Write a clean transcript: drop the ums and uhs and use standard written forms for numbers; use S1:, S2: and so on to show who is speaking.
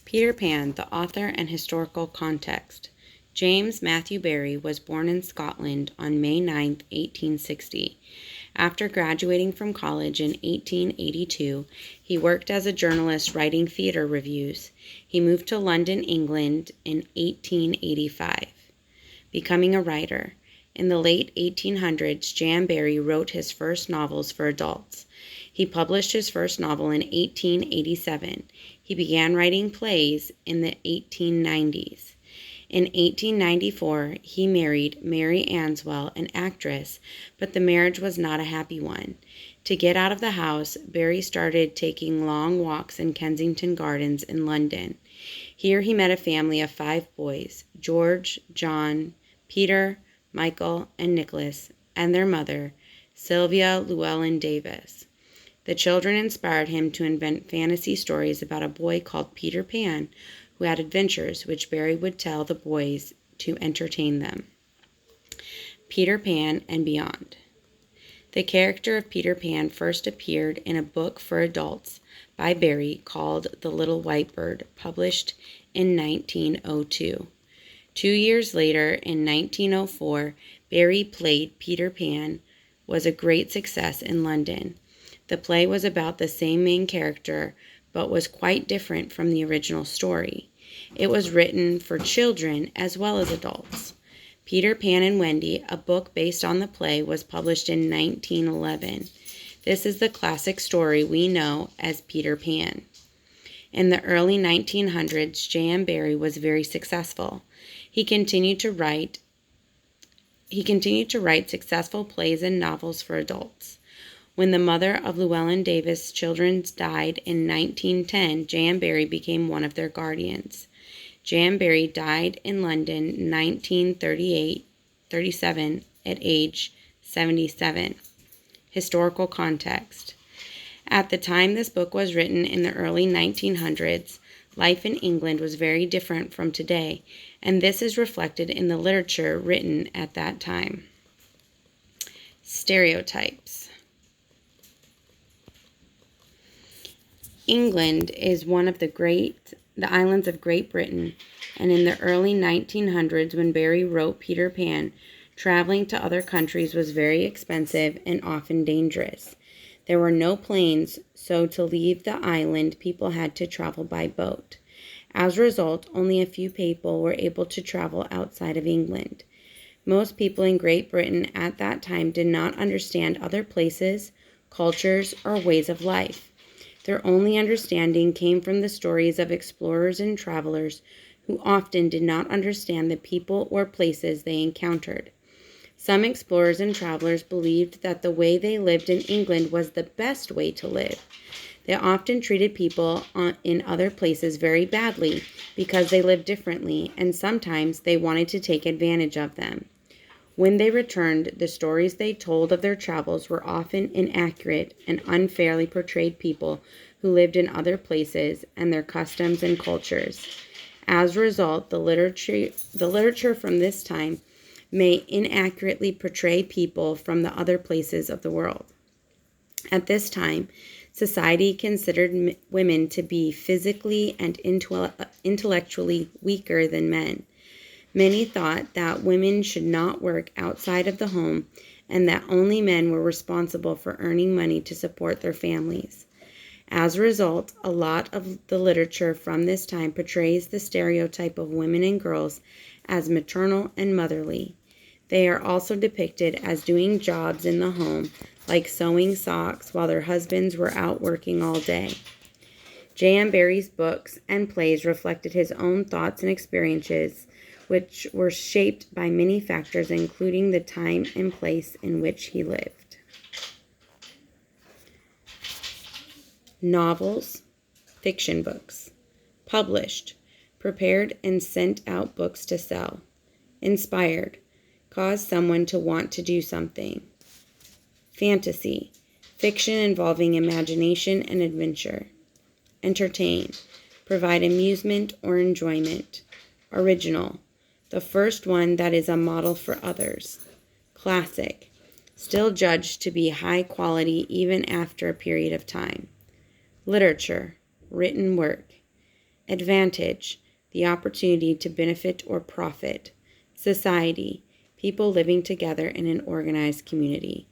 S1: Peter Pan, the author and historical context. James Matthew Barrie was born in Scotland on May 9, 1860. After graduating from college in 1882, he worked as a journalist writing theater reviews. He moved to London, England in 1885, becoming a writer. In the late 1800s, Jan Barrie wrote his first novels for adults. He published his first novel in 1887. He began writing plays in the 1890s. In 1894, he married Mary Answell, an actress, but the marriage was not a happy one. To get out of the house, Barrie started taking long walks in Kensington Gardens in London. Here he met a family of 5 boys, George, John, Peter, Michael, and Nicholas, and their mother, Sylvia Llewellyn Davis. The children inspired him to invent fantasy stories about a boy called Peter Pan, who had adventures which Barrie would tell the boys to entertain them. Peter Pan and Beyond. The character of Peter Pan first appeared in a book for adults by Barrie called The Little White Bird, published in 1902. 2 years later, in 1904, Barrie played Peter Pan, was a great success in London. The play was about the same main character, but was quite different from the original story. It was written for children as well as adults. Peter Pan and Wendy, a book based on the play, was published in 1911. This is the classic story we know as Peter Pan. In the early 1900s, Jan Barrie was very successful. He continued to write successful plays and novels for adults. When the mother of Llewellyn Davis' children died in 1910, Jan Barrie became one of their guardians. Jan Barrie died in London in 1937 at age 77. Historical context. At the time this book was written in the early 1900s, life in England was very different from today, and this is reflected in the literature written at that time. Stereotypes. England is one of the islands of Great Britain, and in the early 1900s, when Barrie wrote Peter Pan, traveling to other countries was very expensive and often dangerous. There were no planes, so to leave the island, people had to travel by boat. As a result, only a few people were able to travel outside of England. Most people in Great Britain at that time did not understand other places, cultures, or ways of life. Their only understanding came from the stories of explorers and travelers who often did not understand the people or places they encountered. Some explorers and travelers believed that the way they lived in England was the best way to live. They often treated people in other places very badly because they lived differently, and sometimes they wanted to take advantage of them. When they returned, the stories they told of their travels were often inaccurate and unfairly portrayed people who lived in other places and their customs and cultures. As a result, the literature from this time may inaccurately portray people from the other places of the world. At this time, society considered women to be physically and intellectually weaker than men. Many thought that women should not work outside of the home and that only men were responsible for earning money to support their families. As a result, a lot of the literature from this time portrays the stereotype of women and girls as maternal and motherly. They are also depicted as doing jobs in the home, like sewing socks, while their husbands were out working all day. Jan Barrie's books and plays reflected his own thoughts and experiences, which were shaped by many factors, including the time and place in which he lived. Novels, fiction books. Published, prepared and sent out books to sell. Inspired, caused someone to want to do something. Fantasy, fiction involving imagination and adventure. Entertain, provide amusement or enjoyment. Original, the first one that is a model for others. Classic, still judged to be high quality even after a period of time. Literature, written work. Advantage, the opportunity to benefit or profit. Society, people living together in an organized community.